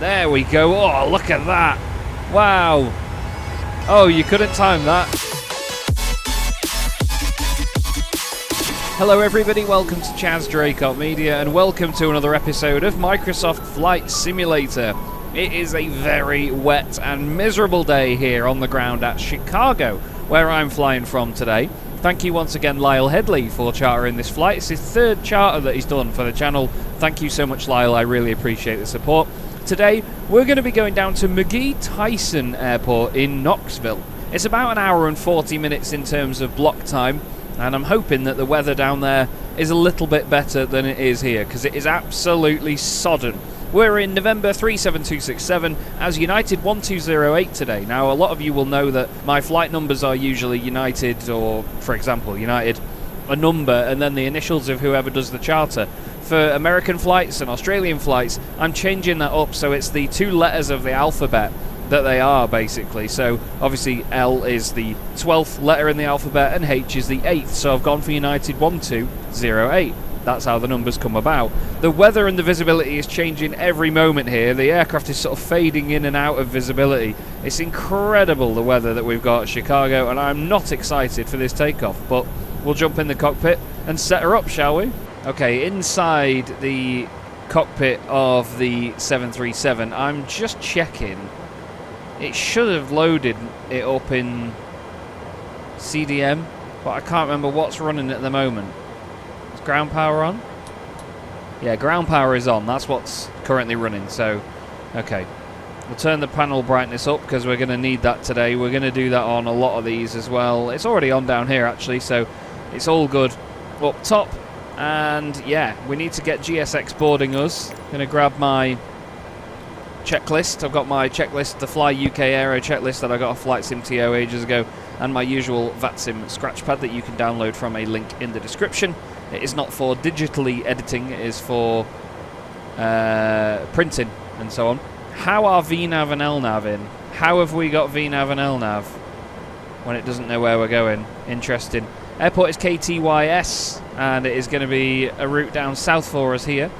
There we go. Oh, look at that. Wow. Oh, you couldn't time that. Hello everybody, welcome to Chaz Draycott Media and welcome to another episode of Microsoft Flight Simulator. It is a very wet and miserable day here on the ground at Chicago, where I'm flying from today. Thank you once again, Lyle Headley, for chartering this flight. It's his third charter that he's done for the channel. Thank you so much, Lyle. I really appreciate the support. Today, we're going to be going down to McGee-Tyson Airport in Knoxville. It's about an hour and 40 minutes in terms of block time, and I'm hoping that the weather down there is a little bit better than it is here, because it is absolutely sodden. We're in November 37267 as United 1208 today. Now, a lot of you will know that my flight numbers are usually United, or, for example, United, a number, and then the initials of whoever does the charter. For American flights and Australian flights, I'm changing that up so it's the two letters of the alphabet that they are, basically. So, obviously, L is the 12th letter in the alphabet and H is the 8th. So I've gone for United 1208. That's how the numbers come about. The weather and the visibility is changing every moment here. The aircraft is sort of fading in and out of visibility. It's incredible, the weather that we've got at Chicago, and I'm not excited for this takeoff, but we'll jump in the cockpit and set her up, shall we? Okay, inside the cockpit of the 737, I'm just checking. It should have loaded it up in CDM, but I can't remember what's running at the moment. Ground power on? Yeah, ground power is on. That's what's currently running. So, okay. We'll turn the panel brightness up because we're going to need that today. We're going to do that on a lot of these as well. It's already on down here, actually, so it's all good up top. And, yeah, we need to get GSX boarding us. Going to grab my checklist. I've got my checklist, the Fly UK Aero checklist that I got off Flight Sim TO ages ago, and my usual VATSIM scratchpad that you can download from a link in the description. It is not for digitally editing, it is for printing and so on. How are VNAV and LNAV in? How have we got VNAV and LNAV when it doesn't know where we're going? Interesting. Airport is KTYS, and it is going to be a route down south for us here.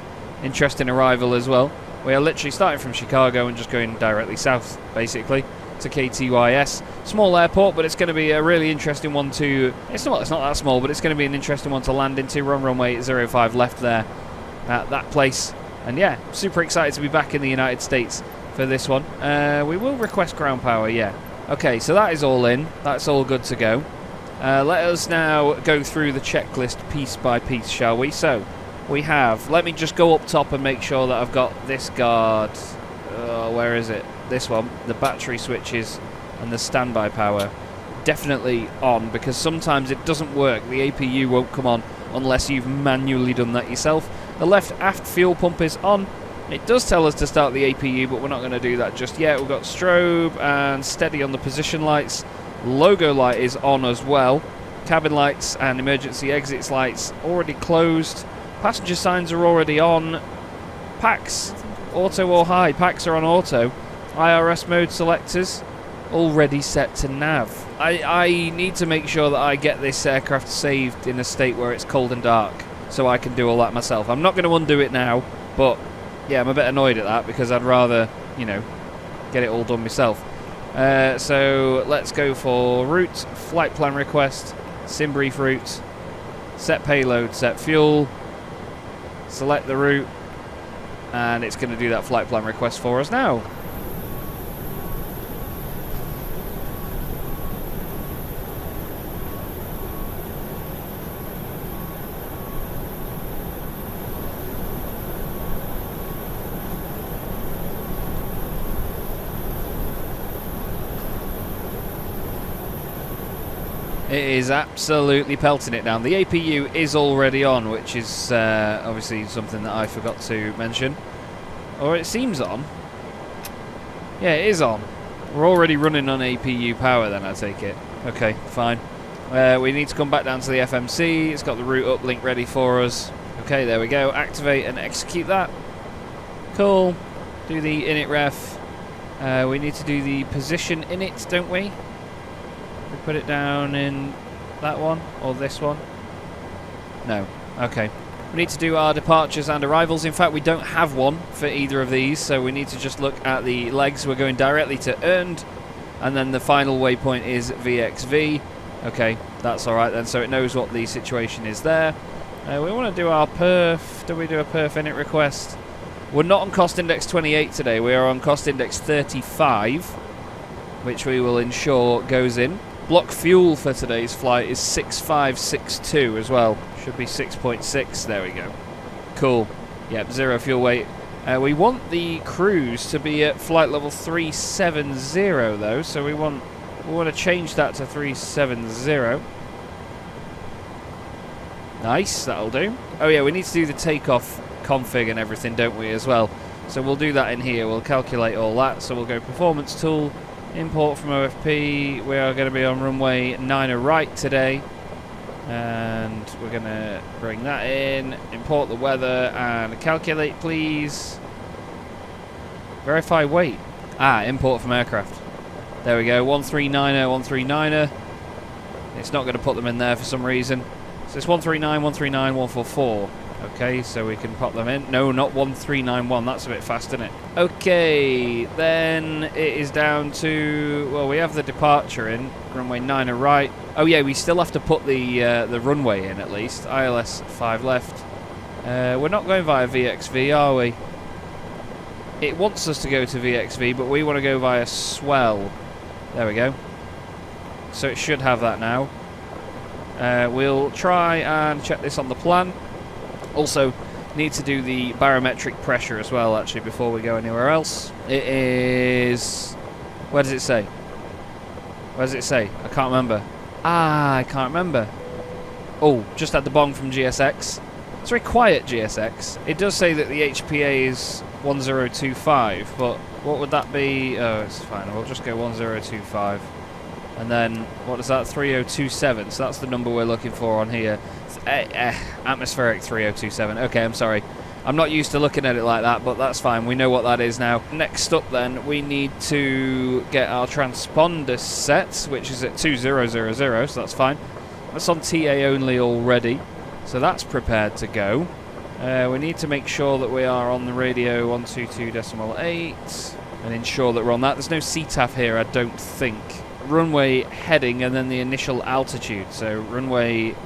Interesting arrival as well. We are literally starting from Chicago and just going directly south, basically, to KTYS. Small airport, but it's going to be a really interesting one to... It's not that small, but it's going to be an interesting one to land into. We're on runway 05 left there at that place. And yeah, super excited to be back in the United States for this one. We will request ground power, yeah. Okay, so that is all in. That's all good to go. Let us now go through the checklist piece by piece, shall we? So, we have... Let me just go up top and make sure that I've got this guard... where is it? This one, the battery switches and the standby power definitely on, because sometimes it doesn't work. The APU won't come on unless you've manually done that yourself. The left aft fuel pump is on. It does tell us to start the APU, but we're not going to do that just yet. We've got strobe and steady on the position lights. Logo light is on as well. Cabin lights and emergency exits lights already closed. Passenger signs are already on. Packs, auto or high. Packs are on auto. IRS mode selectors already set to nav. I need to make sure that I get this aircraft saved in a state where it's cold and dark, so I can do all that myself. I'm not going to undo it now, but yeah, I'm a bit annoyed at that because I'd rather, you know, get it all done myself. So let's go for route, flight plan request, sim brief route, set payload, set fuel, select the route, and it's going to do that flight plan request for us now. It is absolutely pelting it down. The APU is already on, which is obviously something that I forgot to mention. Or it seems on. Yeah, it is on. We're already running on APU power then, I take it. Okay, fine. We need to come back down to the FMC. It's got the route uplink ready for us. Okay, there we go. Activate and execute that. Cool. Do the init ref. We need to do the position init, don't we? We put it down in that one or this one? No. Okay. We need to do our departures and arrivals. In fact, we don't have one for either of these, so we need to just look at the legs. We're going directly to earned, and then the final waypoint is VXV. Okay, that's alright then, so it knows what the situation is there. We want to do our perf. Do we do a perf init request? We're not on cost index 28 today. We are on cost index 35, which we will ensure goes in. Block fuel for today's flight is 6562 as well. Should be 6.6. There we go. Cool. Yep, 0 fuel weight. We want the cruise to be at flight level 370 though, so we want to change that to 370. Nice, that'll do. Oh yeah, we need to do the takeoff config and everything, don't we, as well? So we'll do that in here. We'll calculate all that. So we'll go performance tool, import from OFP. We are going to be on runway 9 right today. And we're going to bring that in, import the weather, and calculate, please. Verify weight. Import from aircraft. There we go, 1390, 139er. It's not going to put them in there for some reason. So it's 139, 139, 144. Okay, so we can pop them in. No, not 1391. That's a bit fast, isn't it? Okay, then it is down to... Well, we have the departure in. Runway 9 right. Oh, yeah, we still have to put the runway in, at least. ILS 5 left. We're not going via VXV, are we? It wants us to go to VXV, but we want to go via Swell. There we go. So it should have that now. We'll try and check this on the plan. Also, need to do the barometric pressure as well, actually, before we go anywhere else. It is... Where does it say? Where does it say? I can't remember. I can't remember. Oh, just had the bong from GSX. It's very quiet, GSX. It does say that the HPA is 1025, but what would that be? Oh, it's fine. We'll just go 1025. And then, what is that? 3027. So that's the number we're looking for on here. Atmospheric 3027. Okay, I'm sorry. I'm not used to looking at it like that, but that's fine. We know what that is now. Next up, then, we need to get our transponder set, which is at 2000, so that's fine. That's on TA only already, so that's prepared to go. We need to make sure that we are on the radio 122.8 and ensure that we're on that. There's no CTAF here, I don't think. Runway heading and then the initial altitude. So runway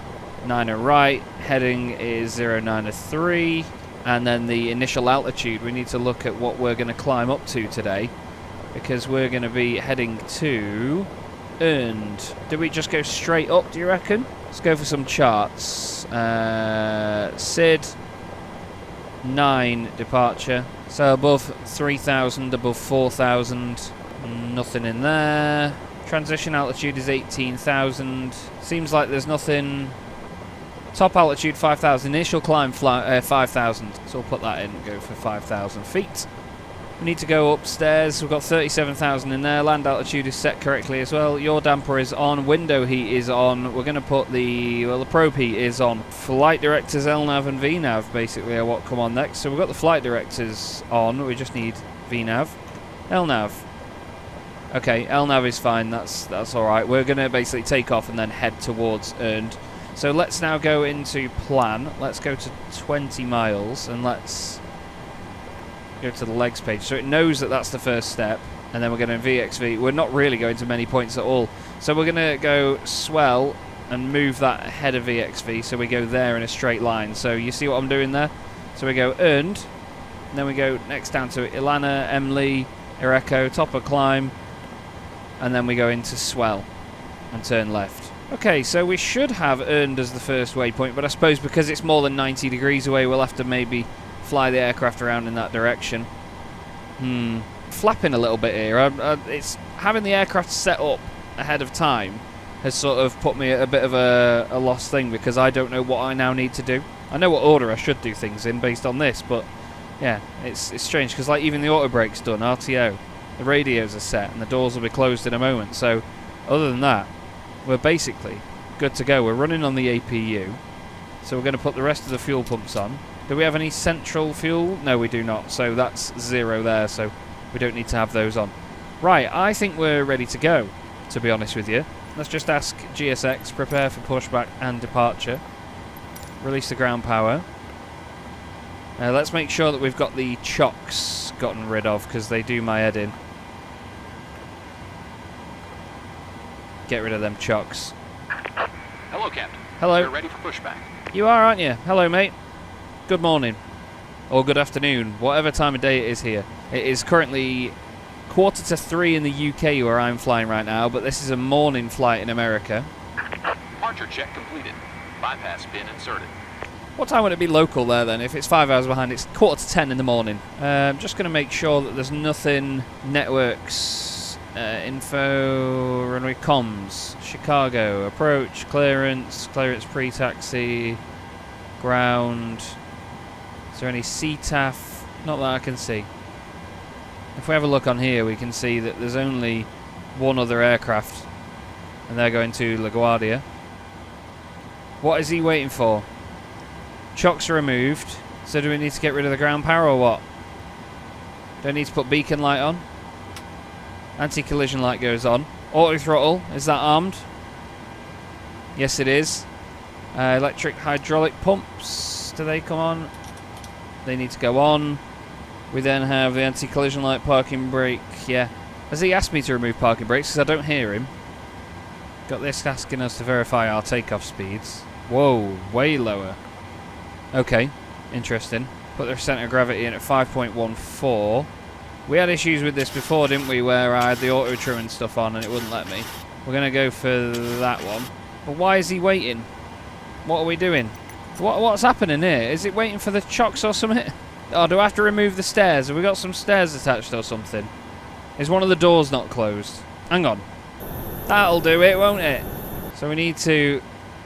9 right, heading is 093, and then the initial altitude. We need to look at what we're going to climb up to today, because we're going to be heading to earned. Do we just go straight up, do you reckon? Let's go for some charts. SID 9 departure. So above 3,000, above 4,000, nothing in there. Transition altitude is 18,000. Seems like there's nothing. Top altitude 5,000. Initial climb 5,000. So we'll put that in and go for 5,000 feet. We need to go upstairs. We've got 37,000 in there. Land altitude is set correctly as well. Yaw damper is on. Window heat is on. We're going to put the probe heat is on. Flight directors LNAV and VNAV basically are what come on next. So we've got the flight directors on. We just need VNAV. LNAV. Okay, LNAV is fine. That's alright. We're going to basically take off and then head towards earned. So let's now go into plan. Let's go to 20 miles and let's go to the legs page. So it knows that that's the first step, and then we're going to VXV. We're not really going to many points at all. So we're going to go swell and move that ahead of VXV so we go there in a straight line. So you see what I'm doing there? So we go earned, and then we go next down to Ilana, Emily, Ireko, top of climb, and then we go into swell and turn left. Okay, so we should have earned as the first waypoint, but I suppose because it's more than 90 degrees away, we'll have to maybe fly the aircraft around in that direction. Flapping a little bit here. It's having the aircraft set up ahead of time has sort of put me at a bit of a lost thing, because I don't know what I now need to do. I know what order I should do things in based on this, but yeah, it's strange, because like even the auto brake's done, RTO, the radios are set, and the doors will be closed in a moment. So other than that, we're basically good to go. We're running on the APU, so we're going to put the rest of the fuel pumps on. Do we have any central fuel? No, we do not. So that's 0 there, so we don't need to have those on. Right, I think we're ready to go, to be honest with you. Let's just ask GSX, prepare for pushback and departure. Release the ground power. Let's make sure that we've got the chocks gotten rid of, because they do my head in. Get rid of them chocks. Hello, Captain. Hello. We're ready for pushback. You are, aren't you? Hello, mate. Good morning. Or good afternoon, whatever time of day it is here. It is currently 2:45 in the UK where I'm flying right now, but this is a morning flight in America. Departure check completed. Bypass pin inserted. What time would it be local there then? If it's 5 hours behind, it's 9:45 in the morning. Just going to make sure that there's nothing networks, info, runway comms, Chicago, approach, clearance pre-taxi, ground. Is there any CTAF? Not that I can see. If we have a look on here, we can see that there's only one other aircraft, and they're going to LaGuardia. What is he waiting for? Chocks are removed, so do we need to get rid of the ground power or what? Do I need to put beacon light on? Anti-collision light goes on. Auto throttle, is that armed? Yes it is. Electric hydraulic pumps, do they come on? They need to go on. We then have the anti-collision light, parking brake, yeah. Has he asked me to remove parking brakes because I don't hear him? Got this asking us to verify our takeoff speeds. Whoa, way lower. Okay, interesting. Put the centre of gravity in at 5.14. We had issues with this before, didn't we, where I had the auto trim and stuff on and it wouldn't let me. We're going to go for that one. But why is he waiting? What are we doing? What's happening here? Is it waiting for the chocks or something? Oh, do I have to remove the stairs? Have we got some stairs attached or something? Is one of the doors not closed? Hang on. That'll do it, won't it? So we need to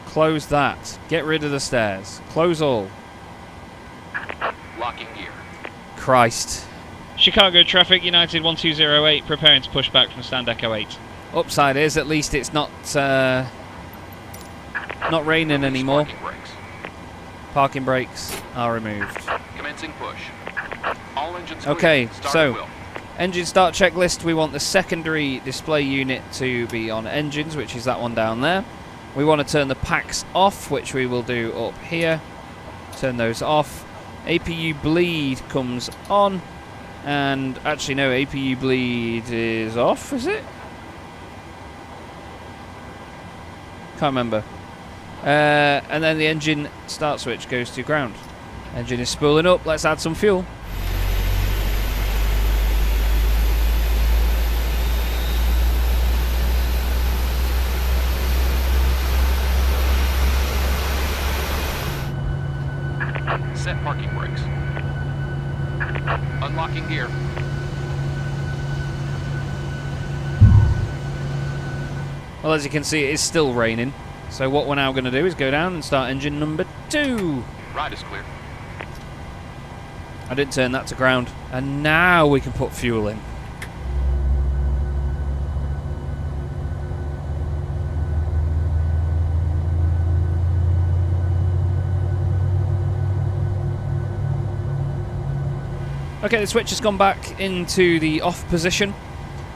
close that. Get rid of the stairs. Close all. Locking gear. Christ. Chicago traffic, United 1208, preparing to push back from stand Echo 8. Upside is, at least it's not raining anymore. Parking brakes are removed. Commencing push. All engines okay, clear. so engine start checklist. We want the secondary display unit to be on engines, which is that one down there. We want to turn the packs off, which we will do up here. Turn those off. APU bleed comes on. And actually, no, APU bleed is off, is it? Can't remember. And then the engine start switch goes to ground. Engine is spooling up. Let's add some fuel. Set parking brakes. Unlocking gear. Well, as you can see, it is still raining. So what we're now going to do is go down and start engine number 2. Ride is clear. I didn't turn that to ground. And now we can put fuel in. Okay, the switch has gone back into the off position.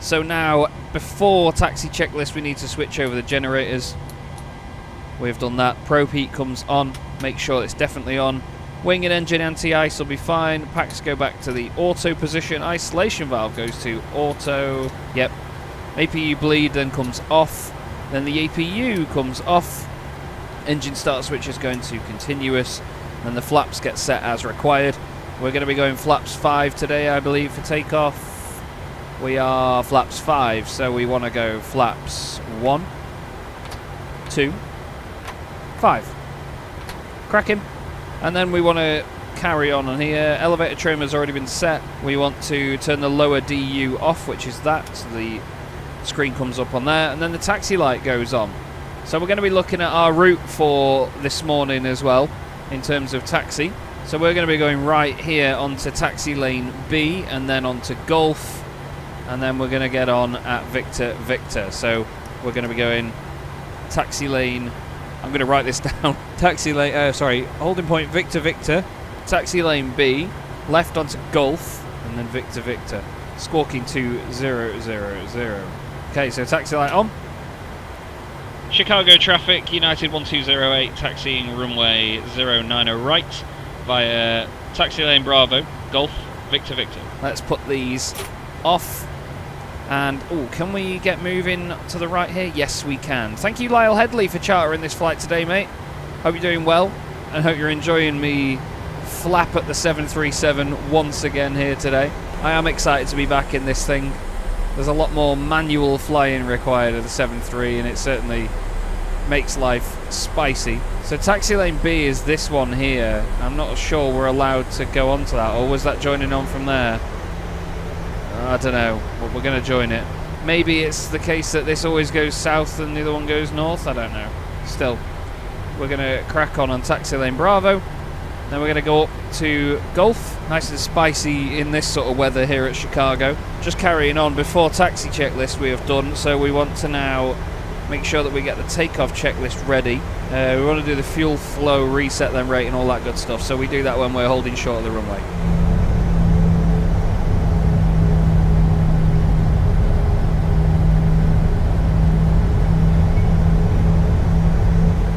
So now, before taxi checklist, we need to switch over the generators. We've done that. Probe heat comes on. Make sure it's definitely on. Wing and engine anti-ice will be fine. Packs go back to the auto position. Isolation valve goes to auto. Yep. APU bleed then comes off. Then the APU comes off. Engine start switch is going to continuous. Then the flaps get set as required. We're going to be going flaps 5 today, I believe, for takeoff. We are flaps 5, so we want to go flaps 1, 2, 5. Cracking. And then we want to carry on here. Elevator trim has already been set. We want to turn the lower DU off, which is that. So the screen comes up on there. And then the taxi light goes on. So we're going to be looking at our route for this morning as well, in terms of taxi. So we're going to be going right here onto taxi lane B, and then onto Golf. And then we're going to get on at Victor Victor. So we're going to be going taxi lane. I'm going to write this down. Taxi lane, holding point Victor Victor. Taxi lane B, left onto Golf, and then Victor Victor. Squawking 2000. Okay, so taxi light on. Chicago traffic, United 1208, taxiing runway 090 right via Taxi lane Bravo, Golf, Victor Victor. Let's put these off. And, oh, can we get moving to the right here? Yes, we can. Thank you, Lyle Headley, for chartering this flight today, mate. Hope you're doing well, and hope you're enjoying me flap at the 737 once again here today. I am excited to be back in this thing. There's a lot more manual flying required of the 737, and it certainly makes life spicy. So taxi lane B is this one here. I'm not sure we're allowed to go onto that, or was that joining on from there? I don't know, but we're going to join it. Maybe it's the case that this always goes south and the other one goes north, I don't know. Still, we're going to crack on taxi lane Bravo. Then we're going to go up to Golf, nice and spicy in this sort of weather here at Chicago. Just carrying on before taxi checklist we have done, so we want to now make sure that we get the takeoff checklist ready. We want to do the fuel flow, reset them rate and all that good stuff, so we do that when we're holding short of the runway.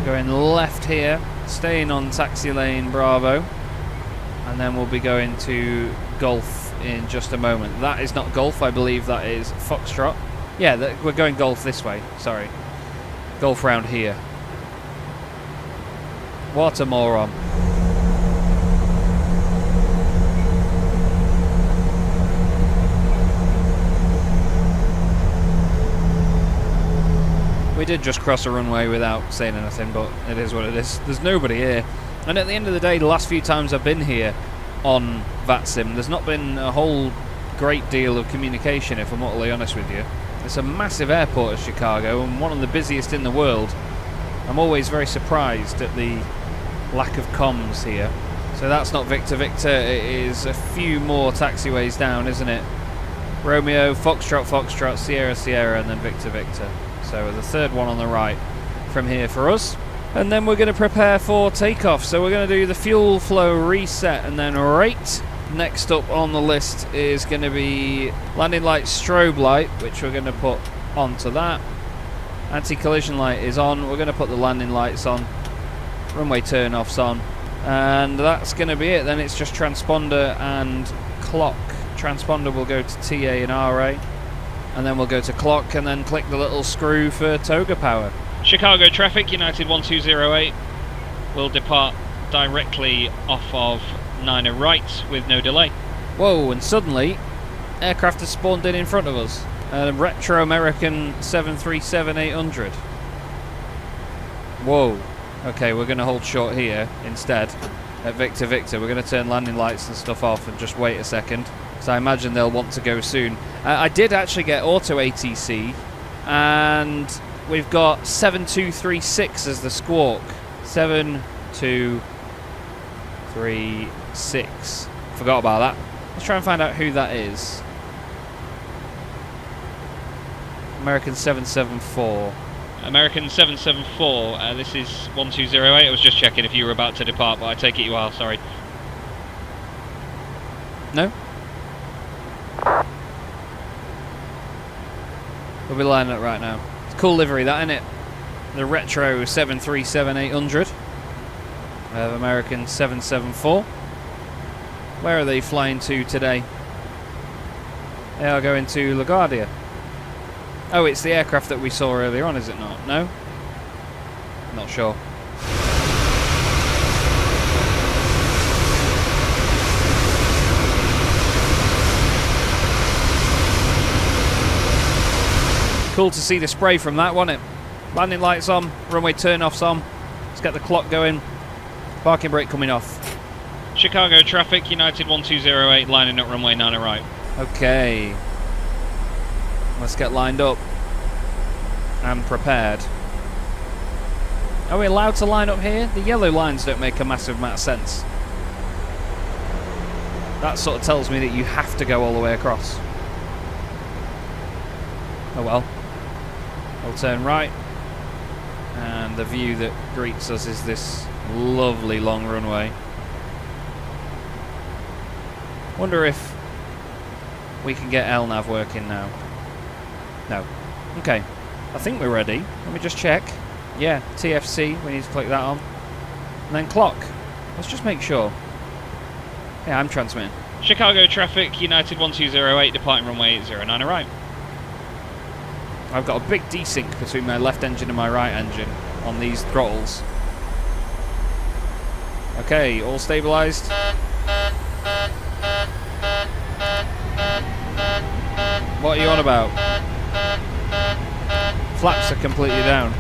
Going left here, staying on taxi lane Bravo, and then we'll be going to Golf in just a moment. That is not Golf, I believe that is Foxtrot. Yeah, we're going Golf this way, sorry. Golf round here. What a moron. We did just cross a runway without saying anything, but it is what it is. There's nobody here. And at the end of the day, the last few times I've been here on VATSIM, there's not been a whole great deal of communication, if I'm utterly honest with you. It's a massive airport at Chicago, and one of the busiest in the world. I'm always very surprised at the lack of comms here. So that's not Victor Victor, it is a few more taxiways down, isn't it? Romeo, Foxtrot, Foxtrot, Sierra, Sierra, and then Victor Victor. So the third one on the right from here for us. And then we're going to prepare for takeoff. So we're going to do the fuel flow reset and then rate. Next up on the list is going to be landing light strobe light, which we're going to put onto that. Anti-collision light is on. We're going to put the landing lights on. Runway turn-offs on. And that's going to be it. Then it's just transponder and clock. Transponder will go to TA and RA. And then we'll go to clock and then click the little screw for toga power. Chicago traffic, United 1208 will depart directly off of 9 right with no delay. Whoa, and suddenly aircraft has spawned in front of us. A retro American 737-800. Whoa. Okay, we're going to hold short here instead at Victor Victor. We're going to turn landing lights and stuff off and just wait a second. So I imagine they'll want to go soon. I did actually get auto ATC, and we've got 7236 as the squawk. 7236. Forgot about that. Let's try and find out who that is. American 774. American 774, this is 1208. I was just checking if you were about to depart, but I take it you are, sorry. No? We'll be lining up right now. It's a cool livery, that, isn't it? The retro 737-800 of American 774. Where are they flying to today? They are going to LaGuardia. Oh, it's the aircraft that we saw earlier on, is it not? No? Not sure. Cool to see the spray from that, wasn't it? Landing lights on, runway turn-offs on. Let's get the clock going. Parking brake coming off. Chicago traffic, United 1208, lining up runway 9 right. Okay. Let's get lined up and prepared. Are we allowed to line up here? The yellow lines don't make a massive amount of sense. That sort of tells me that you have to go all the way across. Oh well. We'll turn right, and the view that greets us is this lovely long runway. Wonder if we can get LNAV working now. No. Okay. I think we're ready. Let me just check. Yeah, TFC, we need to click that on. And then clock. Let's just make sure. Yeah, I'm transmitting. Chicago traffic, United 1208, departing runway 09 right. I've got a big desync between my left engine and my right engine on these throttles. Okay, all stabilised. What are you on about? Flaps are completely down.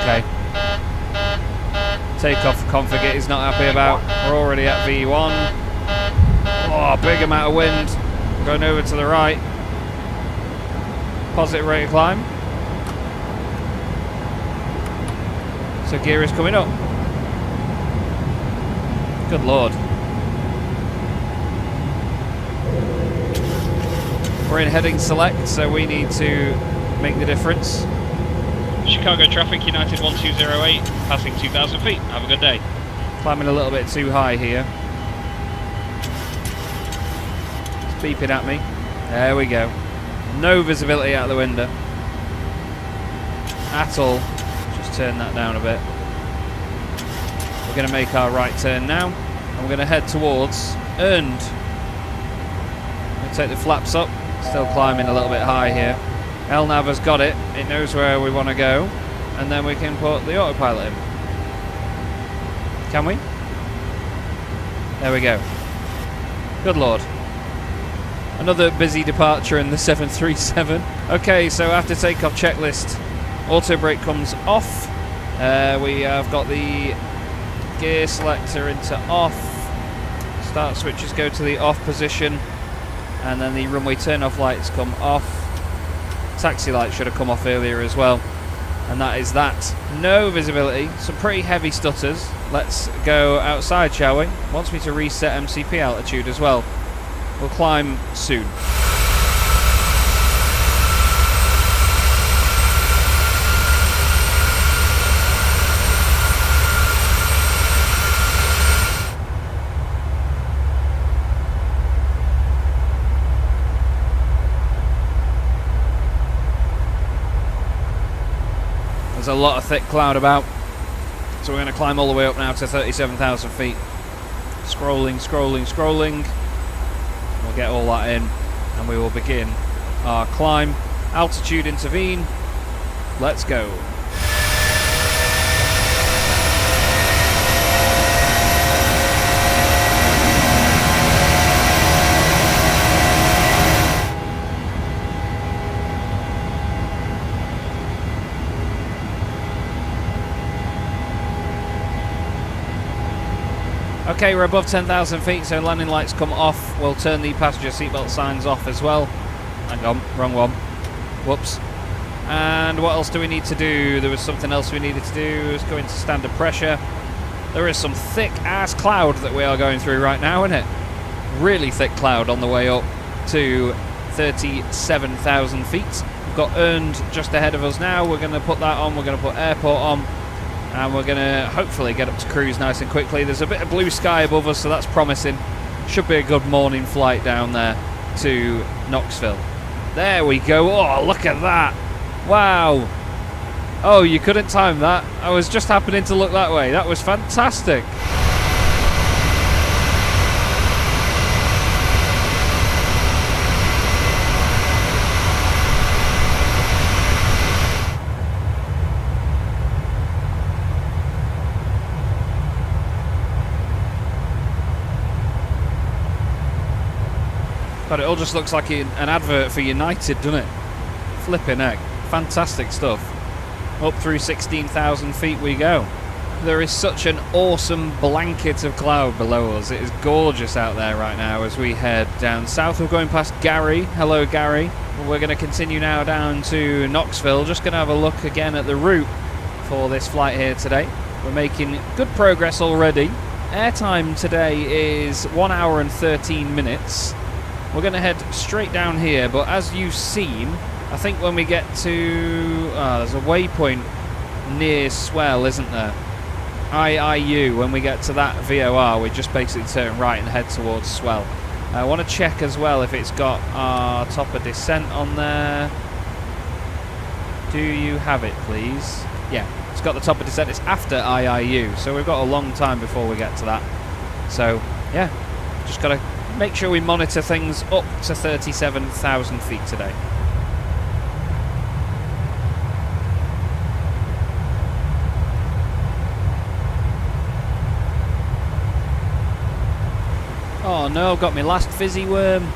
Okay. Takeoff config is not happy about. We're already at V1. Oh, big amount of wind. Going over to the right. Positive rate of climb. So gear is coming up. Good lord. We're in heading select, so we need to make the difference. Chicago traffic, United 1208, passing 2,000 feet. Have a good day. Climbing a little bit too high here. It's beeping at me. There we go. No visibility out the window at all. Just turn that down a bit. We're going to make our right turn now, and we're going to head towards Earned. We'll take the flaps up. Still climbing a little bit high here. LNAV has got it. It knows where we want to go, and then we can put the autopilot in. Can we? There we go. Good lord. Another busy departure in the 737. Okay, so after takeoff checklist, auto brake comes off. We have got the gear selector into off. Start switches go to the off position, and then the runway turn off lights come off. Taxi light should have come off earlier as well, and that is that. No visibility, some pretty heavy stutters. Let's go outside, shall we? Wants me to reset MCP altitude as well. We'll climb soon. There's a lot of thick cloud about, so we're going to climb all the way up now to 37,000 feet. Scrolling, scrolling, scrolling. We'll get all that in, and we will begin our climb. Altitude intervene. Let's go. Okay, we're above 10,000 feet, so landing lights come off. We'll turn the passenger seatbelt signs off as well. Hang on, wrong one. Whoops. And what else do we need to do? There was something else we needed to do. Let's go into standard pressure. There is some thick ass cloud that we are going through right now, isn't it? Really thick cloud on the way up to 37,000 feet. We've got Earned just ahead of us now. We're going to put that on. We're going to put airport on. And we're going to hopefully get up to cruise nice and quickly. There's a bit of blue sky above us, so that's promising. Should be a good morning flight down there to Knoxville. There we go. Oh, look at that. Wow. Oh, you couldn't time that. I was just happening to look that way. That was fantastic. But it all just looks like an advert for United, doesn't it? Flipping heck. Fantastic stuff. Up through 16,000 feet we go. There is such an awesome blanket of cloud below us. It is gorgeous out there right now as we head down south. We're going past Gary. Hello, Gary. We're going to continue now down to Knoxville. Just going to have a look again at the route for this flight here today. We're making good progress already. Airtime today is 1 hour and 13 minutes. We're going to head straight down here, but as you've seen, I think when we get to... there's a waypoint near Swell, isn't there? IIU, when we get to that VOR, we just basically turn right and head towards Swell. I want to check as well if it's got our top of descent on there. Do you have it, please? Yeah, It's got the top of descent. It's after IIU, so we've got a long time before we get to that. So, yeah, just got to make sure we monitor things up to 37,000 feet today. Oh no, got my last fizzy worm.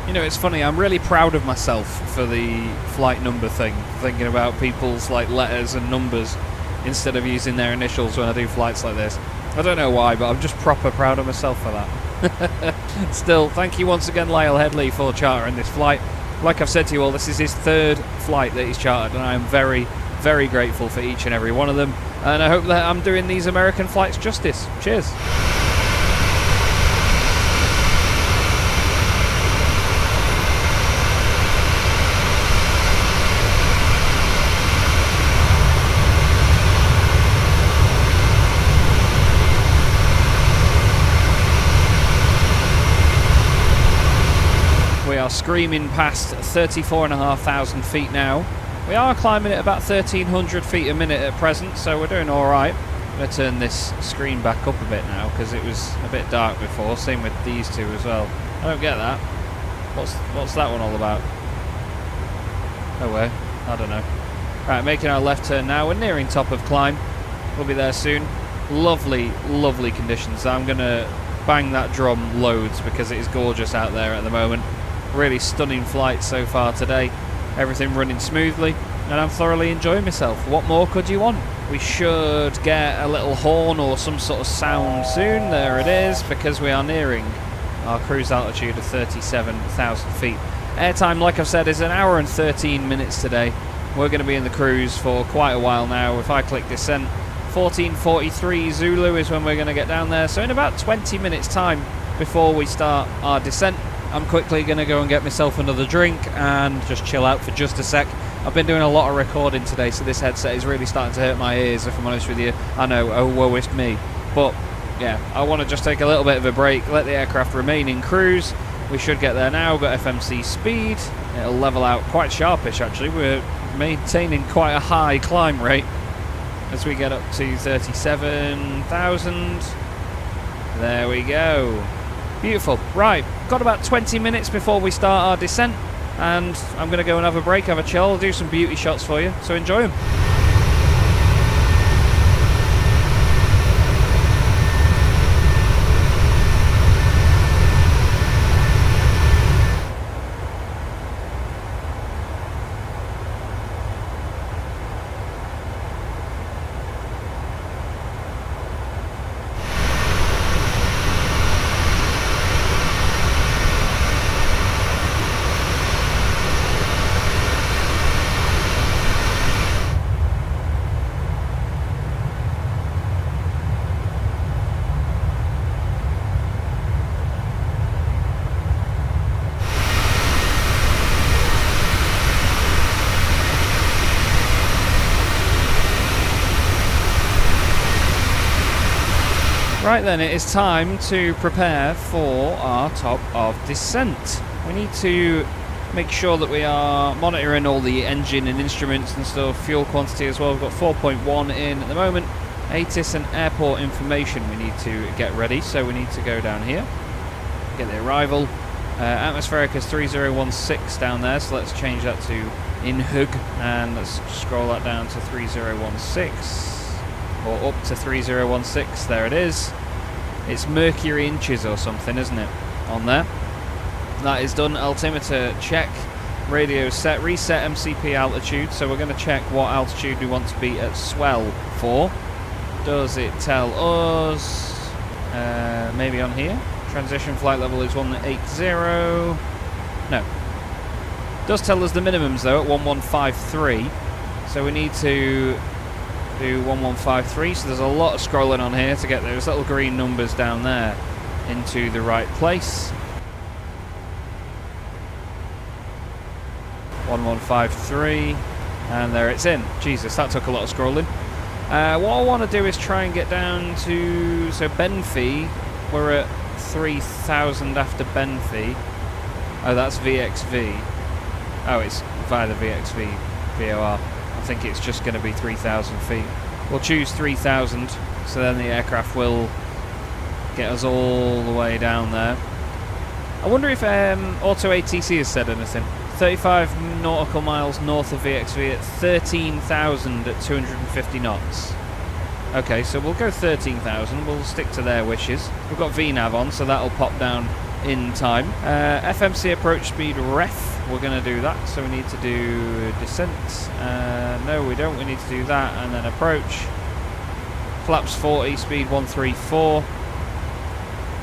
You know, it's funny, I'm really proud of myself for the flight number thing, thinking about people's like letters and numbers instead of using their initials when I do flights like this. I don't know why, but I'm just proper proud of myself for that. Still, thank you once again, Lyle Headley, for chartering this flight. Like I've said to you all, this is his third flight that he's chartered, and I am very, very grateful for each and every one of them. And I hope that I'm doing these American flights justice. Cheers. We are screaming past 34,500 feet now. We are climbing at about 1,300 feet a minute at present, so we're doing alright. I'm going to turn this screen back up a bit now because it was a bit dark before, same with these two as well. I don't get that. What's that one all about? No way. I don't know. Right, making our left turn now. We're nearing top of climb. We'll be there soon. Lovely, lovely conditions. I'm going to bang that drum loads because it is gorgeous out there at the moment. Really stunning flight so far today. Everything running smoothly, and I'm thoroughly enjoying myself. What more could you want? We should get a little horn or some sort of sound soon. There it is, because we are nearing our cruise altitude of 37,000 feet. Airtime, like I've said, is 1 hour and 13 minutes today. We're going to be in the cruise for quite a while now. If I click descent, 14:43 Zulu is when we're going to get down there. So in about 20 minutes time before we start our descent, I'm quickly going to go and get myself another drink and just chill out for just a sec. I've been doing a lot of recording today, so this headset is really starting to hurt my ears, if I'm honest with you. I know, oh woe is me. But yeah, I want to just take a little bit of a break, let the aircraft remain in cruise. We should get there now. We've got FMC speed. It'll level out quite sharpish actually. We're maintaining quite a high climb rate as we get up to 37,000. There we go. Beautiful. Right, got about 20 minutes before we start our descent, and I'm going to go and have a break, have a chill, I'll do some beauty shots for you, so enjoy them. Right then, it is time to prepare for our top of descent. We need to make sure that we are monitoring all the engine and instruments and stuff, fuel quantity as well. We've got 4.1 in at the moment. ATIS and airport information we need to get ready, so we need to go down here, get the arrival. Atmospheric is 3016 down there, so let's change that to INHUG, and let's scroll that down to 3016. Or up to 3016, there it is. It's mercury inches or something, isn't it, on there? That is done. Altimeter check, radio set, reset MCP altitude. So we're going to check what altitude we want to be at swell for. Does it tell us? Maybe on here. Transition flight level is 180. No. Does tell us the minimums though at 1153. So we need to do 1153, so there's a lot of scrolling on here to get those little green numbers down there into the right place. 1153, and there it's in. Jesus, that took a lot of scrolling. What I want to do is try and get down to, so Benfey, we're at 3,000 after Benfey. Oh, that's VXV. Oh, it's via the VXV VOR. I think it's just going to be 3,000 feet. We'll choose 3,000, so then the aircraft will get us all the way down there. I wonder if Auto ATC has said anything. 35 nautical miles north of VXV at 13,000 at 250 knots. Okay, so we'll go 13,000. We'll stick to their wishes. We've got VNAV on, so that'll pop down in time. FMC approach speed ref. We're going to do that, so we need to do descent. No, we don't. We need to do that, and then approach. Flaps 40, speed 134.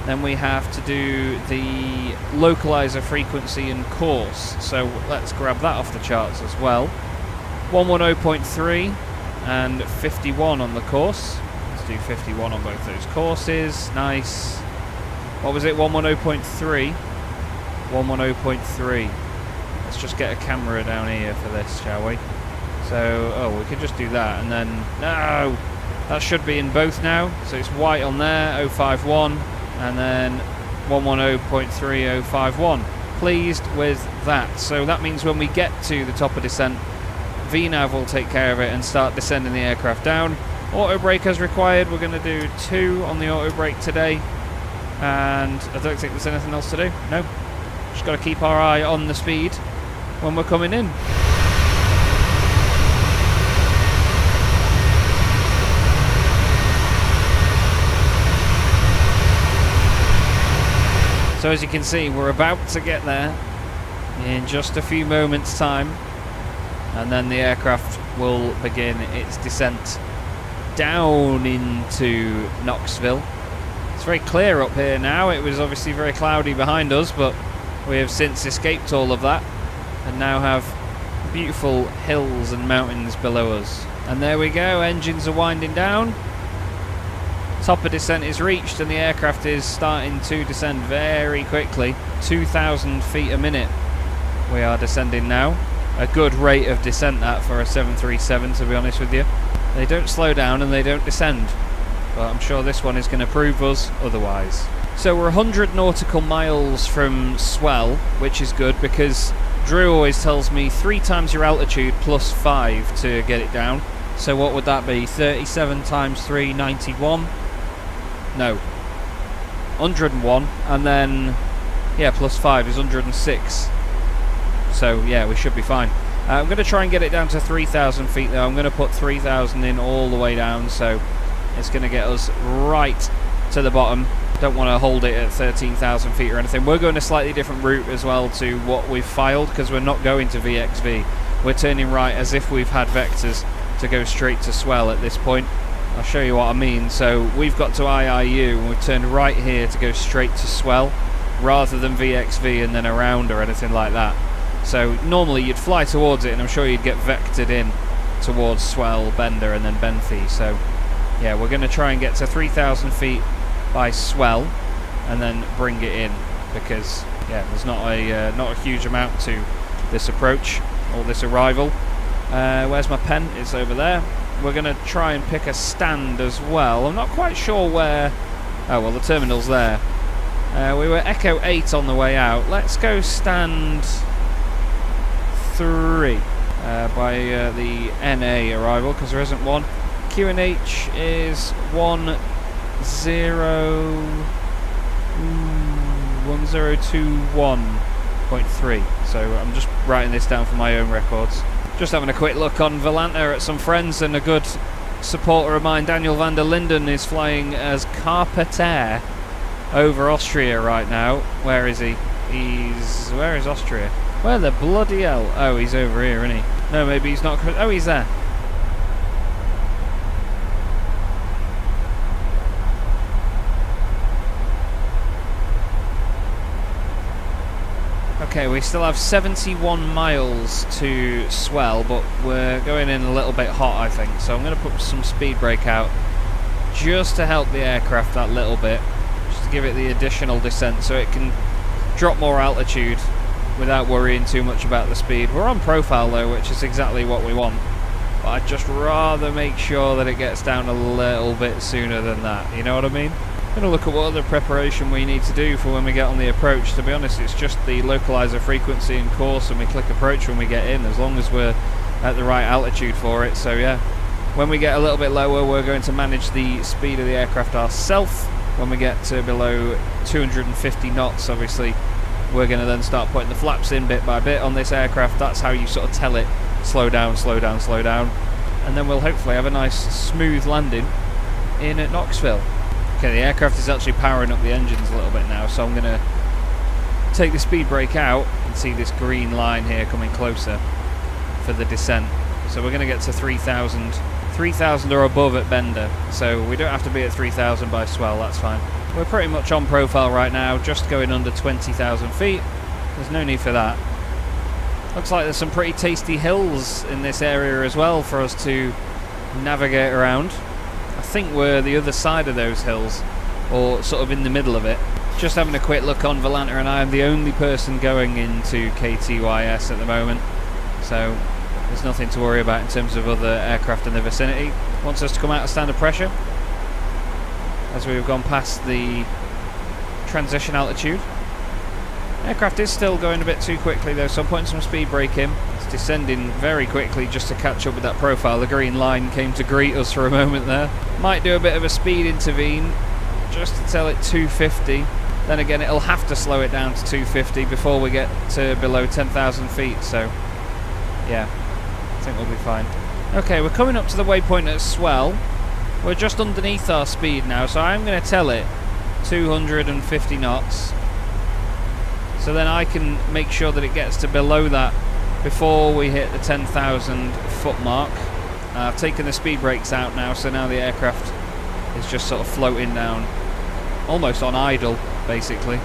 Then we have to do the localizer frequency and course. So let's grab that off the charts as well. 110.3 and 51 on the course. Let's do 51 on both those courses. Nice. What was it? 110.3. 110.3. Let's just get a camera down here for this, shall we? So, oh, we can just do that, and then no, that should be in both now. So it's white on there, 051. And then 110.3051. Pleased with that. So that means when we get to the top of descent, VNAV will take care of it and start descending the aircraft down. Auto brake as required. We're going to do 2 on the auto brake today. And I don't think there's anything else to do. No. Just got to keep our eye on the speed when we're coming in. So as you can see, we're about to get there in just a few moments' time, and then the aircraft will begin its descent down into Knoxville. It's very clear up here now. It was obviously very cloudy behind us, but we have since escaped all of that and now have beautiful hills and mountains below us. And there we go, engines are winding down. Top of descent is reached and the aircraft is starting to descend very quickly. 2,000 feet a minute we are descending now. A good rate of descent that for a 737, to be honest with you. They don't slow down and they don't descend, but I'm sure this one is going to prove us otherwise. So we're 100 nautical miles from swell, which is good because Drew always tells me 3 times your altitude plus 5 to get it down. So what would that be? 37 times 3, 91. No, 101, and then yeah, plus 5 is 106. So yeah, we should be fine. I'm going to try and get it down to 3,000 feet though. I'm going to put 3,000 in all the way down, so it's going to get us right to the bottom. Don't want to hold it at 13,000 feet or anything. We're going a slightly different route as well to what we've filed, because we're not going to VXV. We're turning right as if we've had vectors to go straight to swell at this point. I'll show you what I mean. So we've got to IIU and we've turned right here to go straight to swell rather than VXV and then around or anything like that. So normally you'd fly towards it and I'm sure you'd get vectored in towards swell, Bender and then Benfey. So yeah, we're going to try and get to 3,000 feet by swell and then bring it in, because yeah, there's not a huge amount to this approach or this arrival. Where's my pen? It's over there. We're going to try and pick a stand as well. I'm not quite sure where... Oh, well, the terminal's there. We were Echo 8 on the way out. Let's go stand 3 by the NA arrival, because there isn't one. QNH is 1021.3. So I'm just writing this down for my own records. Just having a quick look on Volanta at some friends, and a good supporter of mine, Daniel van der Linden, is flying as Carpenter over Austria right now. Where is he? Where is Austria? Where the bloody hell? Oh, he's over here, isn't he? No, maybe he's not. Oh, he's there. Okay, we still have 71 miles to swell, but we're going in a little bit hot, I think. So I'm going to put some speed brake out just to help the aircraft that little bit, just to give it the additional descent so it can drop more altitude without worrying too much about the speed. We're on profile though, which is exactly what we want, but I'd just rather make sure that it gets down a little bit sooner than that, you know what I mean? I'm going to look at what other preparation we need to do for when we get on the approach. To be honest, it's just the localizer frequency and course, and we click approach when we get in. As long as we're at the right altitude for it. So yeah, when we get a little bit lower, we're going to manage the speed of the aircraft ourselves. When we get to below 250 knots, obviously, we're going to then start putting the flaps in bit by bit on this aircraft. That's how you sort of tell it, slow down, slow down, slow down. And then we'll hopefully have a nice smooth landing in Knoxville. Okay, the aircraft is actually powering up the engines a little bit now, so I'm going to take the speed brake out and see this green line here coming closer for the descent. So we're going to get to 3,000 or above at Bender, so we don't have to be at 3,000 by swell, that's fine. We're pretty much on profile right now, just going under 20,000 feet. There's no need for that. Looks like there's some pretty tasty hills in this area as well for us to navigate around. I think we're the other side of those hills, or sort of in the middle of it. Just having a quick look on Volanta, and I am the only person going into KTYS at the moment, so there's nothing to worry about in terms of other aircraft in the vicinity. Wants us to come out of standard pressure as we've gone past the transition altitude. Aircraft is still going a bit too quickly though, so I'm putting some speed brake in. It's descending very quickly just to catch up with that profile. The green line came to greet us for a moment there. Might do a bit of a speed intervene just to tell it 250. Then again, it'll have to slow it down to 250 before we get to below 10,000 feet, so yeah, I think we'll be fine. Okay, we're coming up to the waypoint at Swell. We're just underneath our speed now, so I'm going to tell it 250 knots. So then I can make sure that it gets to below that before we hit the 10,000 foot mark. I've taken the speed brakes out now, so now the aircraft is just sort of floating down, almost on idle, basically.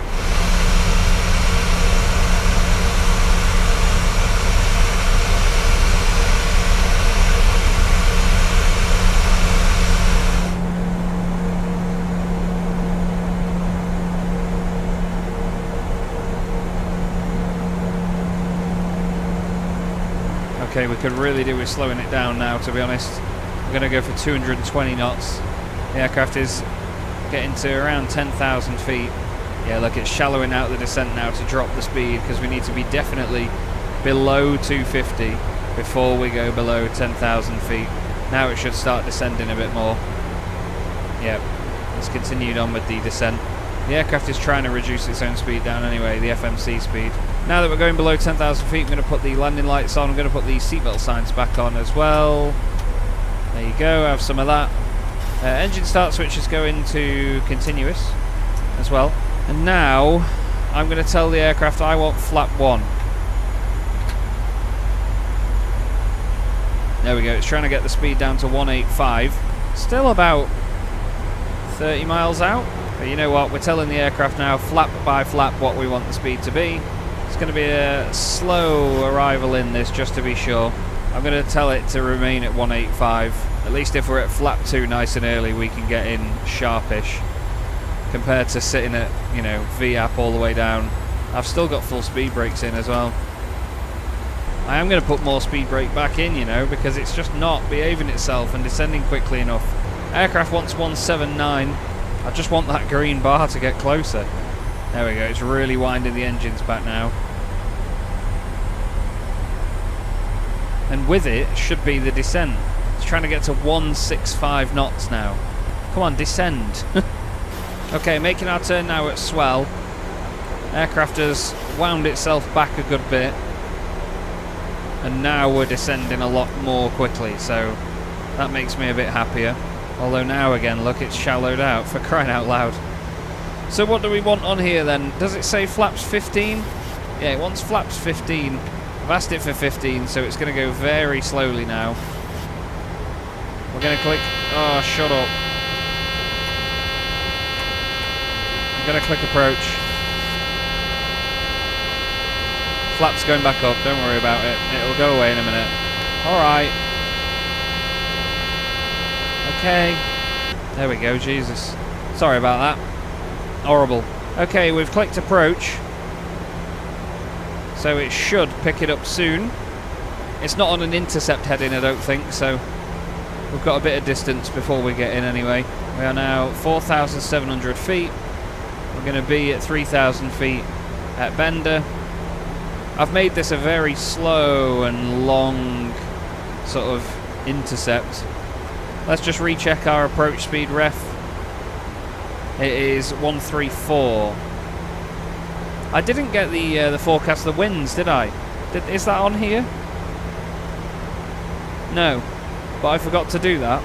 Okay, we could really do with slowing it down now, to be honest. I'm going to go for 220 knots. The aircraft is getting to around 10,000 feet. Yeah, look, it's shallowing out the descent now to drop the speed, because we need to be definitely below 250 before we go below 10,000 feet. Now it should start descending a bit more. Yep, it's continued on with the descent. The aircraft is trying to reduce its own speed down anyway, the FMC speed. Now that we're going below 10,000 feet, I'm going to put the landing lights on. I'm going to put the seatbelt signs back on as well. There you go, have some of that. Engine start switch is going to continuous as well. And now I'm going to tell the aircraft I want flap 1. There we go, it's trying to get the speed down to 185. Still about 30 miles out. But you know what, we're telling the aircraft now, flap by flap, what we want the speed to be. It's going to be a slow arrival in this, just to be sure. I'm going to tell it to remain at 185. At least if we're at flap 2 nice and early, we can get in sharpish. Compared to sitting at, you know, VAP all the way down. I've still got full speed brakes in as well. I am going to put more speed brake back in, you know, because it's just not behaving itself and descending quickly enough. Aircraft wants 179. I just want that green bar to get closer. There we go, it's really winding the engines back now. And with it should be the descent. It's trying to get to 165 knots now. Come on, descend. Okay, making our turn now at Swell. Aircraft has wound itself back a good bit. And now we're descending a lot more quickly, so that makes me a bit happier. Although now again, look, it's shallowed out, for crying out loud. So what do we want on here then? Does it say flaps 15? Yeah, it wants flaps 15. I've asked it for 15, so it's going to go very slowly now. We're going to click... Oh, shut up. I'm going to click approach. Flaps going back up, don't worry about it. It'll go away in a minute. Alright. Okay. There we go, Jesus. Sorry about that. Horrible. Okay, we've clicked approach. So it should pick it up soon. It's not on an intercept heading, I don't think, so we've got a bit of distance before we get in anyway. We are now 4,700 feet. We're going to be at 3,000 feet at Bender. I've made this a very slow and long sort of intercept. Let's just recheck our approach speed ref. It is 134. I didn't get the forecast of the winds, did I? Is that on here? No, but I forgot to do that.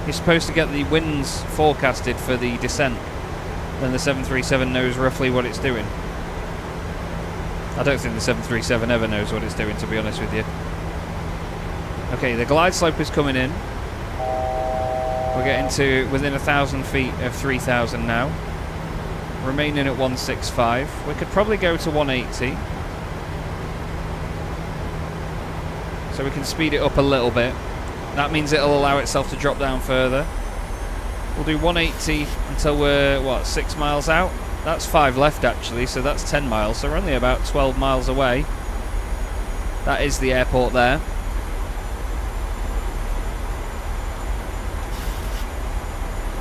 You're supposed to get the winds forecasted for the descent. Then the 737 knows roughly what it's doing. I don't think the 737 ever knows what it's doing, to be honest with you. Okay, the glide slope is coming in. We're getting to within 1,000 feet of 3,000 now. Remaining at 165. We could probably go to 180. So we can speed it up a little bit. That means it'll allow itself to drop down further. We'll do 180 until we're, what, 6 miles out? That's 5 left actually, so that's 10 miles. So we're only about 12 miles away. That is the airport there.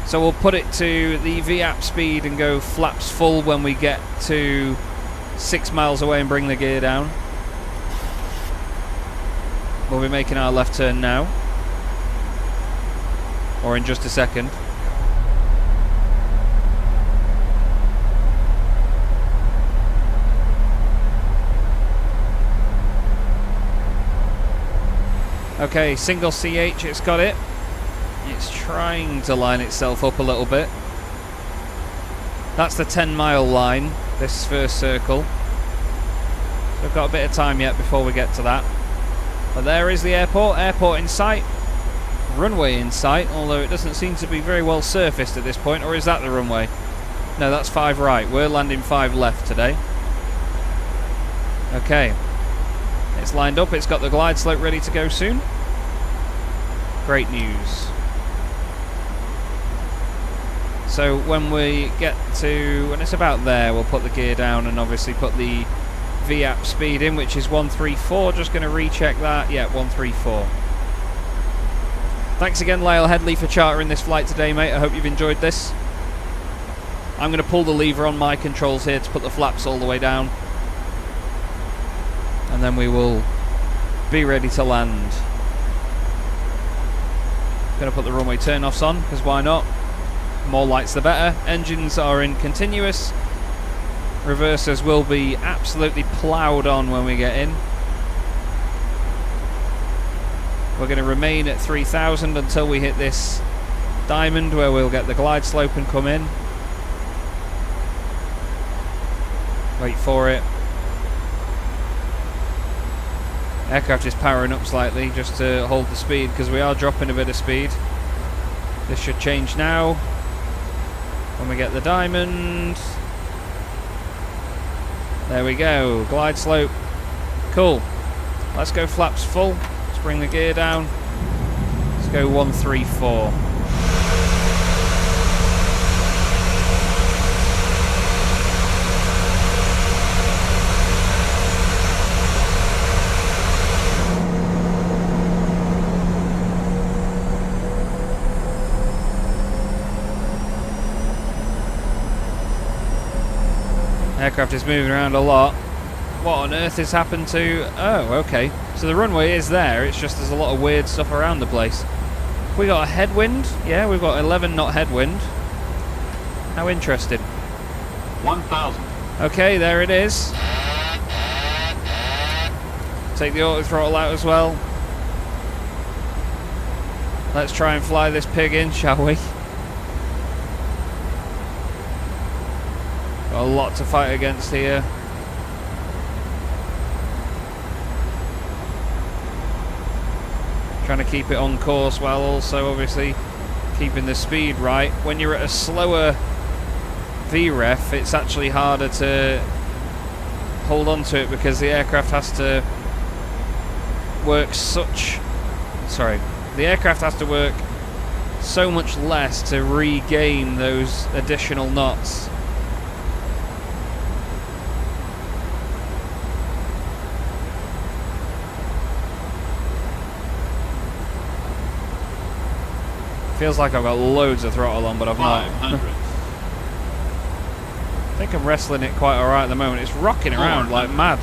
So we'll put it to the VAP speed and go flaps full when we get to 6 miles away and bring the gear down. We'll be making our left turn now. Or in just a second. Okay, single CH, it's got it. It's trying to line itself up a little bit. That's the 10-mile line, this first circle. So we've got a bit of time yet before we get to that. But there is the airport. Airport in sight. Runway in sight, although it doesn't seem to be very well surfaced at this point. Or is that the runway? No, that's 5 right. We're landing 5 left today. Okay. It's lined up. It's got the glide slope ready to go soon. Great news. So when we get to, when it's about there, we'll put the gear down and obviously put the VAP speed in, which is 134. Just going to recheck that. Yeah, 134. Thanks again, Lyle Headley, for chartering this flight today, mate. I hope you've enjoyed this. I'm going to pull the lever on my controls here to put the flaps all the way down. And then we will be ready to land. Going to put the runway turn-offs on, because why not? More lights the better. Engines are in continuous. Reversers will be absolutely ploughed on when we get in. We're going to remain at 3,000 until we hit this diamond where we'll get the glide slope and come in. Wait for it. Aircraft is powering up slightly just to hold the speed because we are dropping a bit of speed. This should change now when we get the diamond. There we go, glide slope. Cool. Let's go flaps full. Let's bring the gear down. Let's go 134. Aircraft is moving around a lot. What on earth has happened to... Oh, okay. So the runway is there, it's just there's a lot of weird stuff around the place. We got a headwind. Yeah, we've got 11 knot headwind. How interesting. 1,000. Okay, there it is. Take the auto throttle out as well. Let's try and fly this pig in, shall we? Got a lot to fight against here. Trying to keep it on course while also obviously keeping the speed right. When you're at a slower VREF, it's actually harder to hold on to it because the aircraft has to work the aircraft has to work so much less to regain those additional knots. Feels like I've got loads of throttle on, but I've not. 500. I think I'm wrestling it quite alright at the moment. It's rocking around like mad.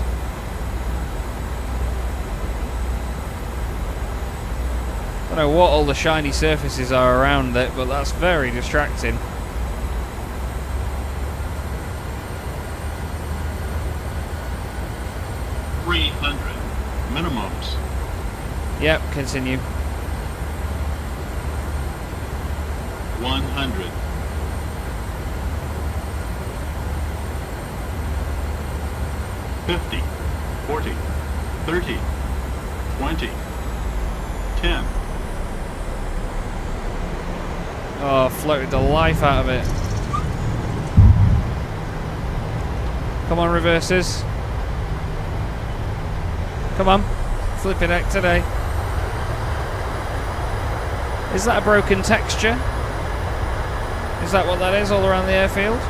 know what all the shiny surfaces are around it, but that's very distracting. Minimums. Yep, continue. 100. $50, $40, $30, $20, $10. Oh, floated the life out of it. Come on, reverses. Come on. Flipping heck today. Is that a broken texture? Is that what that is all around the airfield?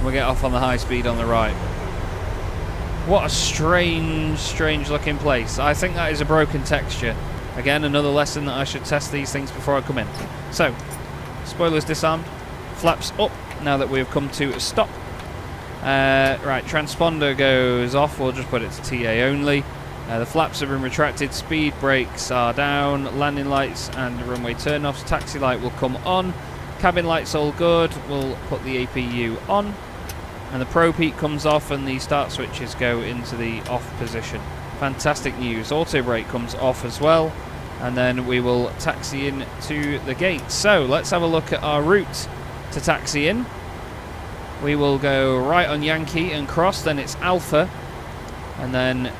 We'll get off on the high speed on the right. What a strange looking place. I think that is a broken texture. Again, another lesson that I should test these things before I come in. So, spoilers disarmed, flaps up now that we've come to a stop. Right, transponder goes off, we'll just put it to TA only. The flaps have been retracted, speed brakes are down, landing lights and runway turn-offs, taxi light will come on, cabin lights all good, we'll put the APU on, and the probe heat comes off and the start switches go into the off position. Fantastic news. Auto brake comes off as well, and then we will taxi in to the gate. So let's have a look at our route to taxi in. We will go right on Yankee and cross, then it's Alpha, and then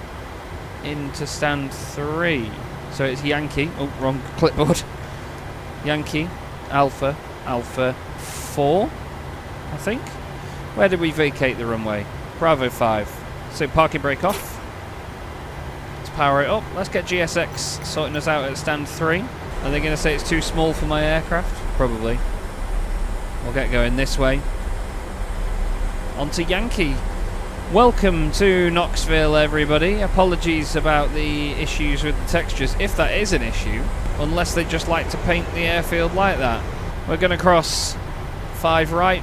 into stand 3. So it's Yankee, oh wrong clipboard, Yankee, Alpha, Alpha 4, I think. Where did we vacate the runway? Bravo 5. So parking brake off. Let's power it up. Let's get GSX sorting us out at stand 3. Are they going to say it's too small for my aircraft? Probably. We'll get going this way. On to Yankee. Welcome to Knoxville, everybody. Apologies about the issues with the textures, if that is an issue, unless they just like to paint the airfield like that. We're going to cross 5 right,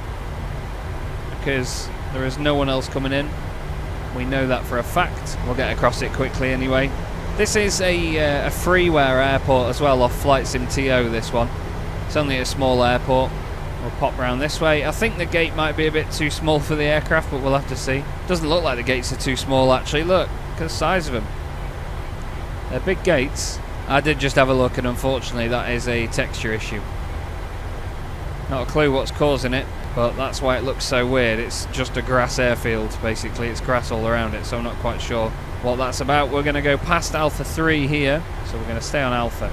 because there is no one else coming in. We know that for a fact. We'll get across it quickly anyway. This is a freeware airport as well, off Flight Sim TO, this one. It's only a small airport. We'll pop round this way. I think the gate might be a bit too small for the aircraft, but we'll have to see. Doesn't look like the gates are too small, actually. Look at the size of them. They're big gates. I did just have a look, and unfortunately that is a texture issue. Not a clue what's causing it, but that's why it looks so weird. It's just a grass airfield, basically. It's grass all around it, so I'm not quite sure what that's about. We're going to go past Alpha 3 here, so we're going to stay on Alpha.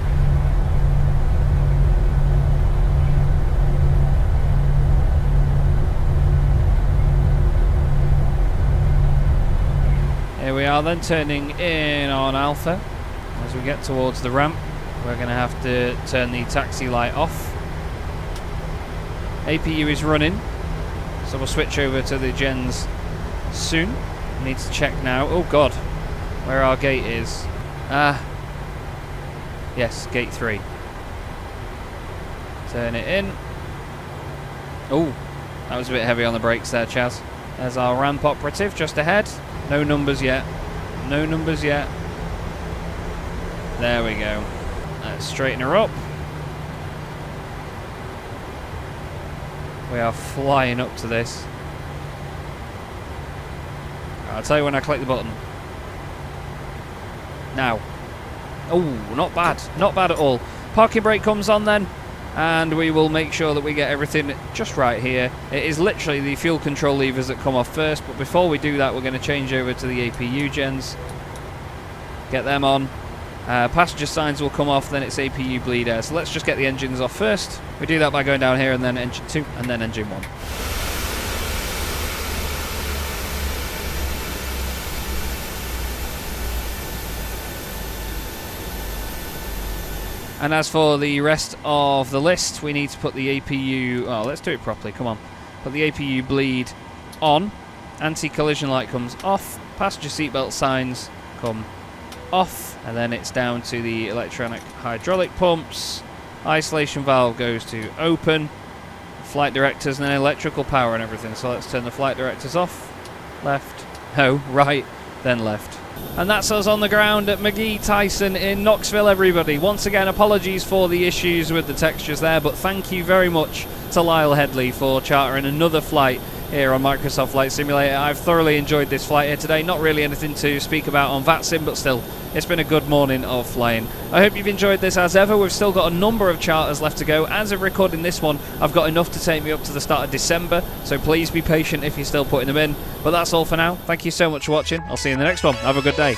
Here we are then, turning in on Alpha. As we get towards the ramp, we're going to have to turn the taxi light off. APU is running, so we'll switch over to the gens soon. Need to check now. Oh god, where our gate is. Yes, gate 3. Turn it in. Oh, that was a bit heavy on the brakes there, Chaz. There's our ramp operative just ahead. No numbers yet. No numbers yet. There we go. Let's straighten her up. We are flying up to this. I'll tell you when I click the button. Now. Oh, not bad. Not bad at all. Parking brake comes on then, and we will make sure that we get everything just right here. It is literally the fuel control levers that come off first, but before we do that, we're going to change over to the APU gens. Get them on. Passenger signs will come off, then it's APU bleed air. So let's just get the engines off first. We do that by going down here, and then engine 2, and then engine 1. And as for the rest of the list, we need to put the APU... Oh, let's do it properly, come on. Put the APU bleed on. Anti-collision light comes off. Passenger seatbelt signs come off. And then it's down to the electronic hydraulic pumps. Isolation valve goes to open. flight directors and then electrical power and everything. So let's turn the flight directors off. Left. No, right, then left. And that's us on the ground at McGee Tyson in Knoxville, everybody. Once again, apologies for the issues with the textures there, but thank you very much to Lyle Headley for chartering another flight here on Microsoft Flight Simulator. I've thoroughly enjoyed this flight here today. Not really anything to speak about on VATSIM, but still, it's been a good morning of flying. I hope you've enjoyed this as ever. We've still got a number of charters left to go. As of recording this one, I've got enough to take me up to the start of December, so please be patient if you're still putting them in. But that's all for now. Thank you so much for watching. I'll see you in the next one. Have a good day.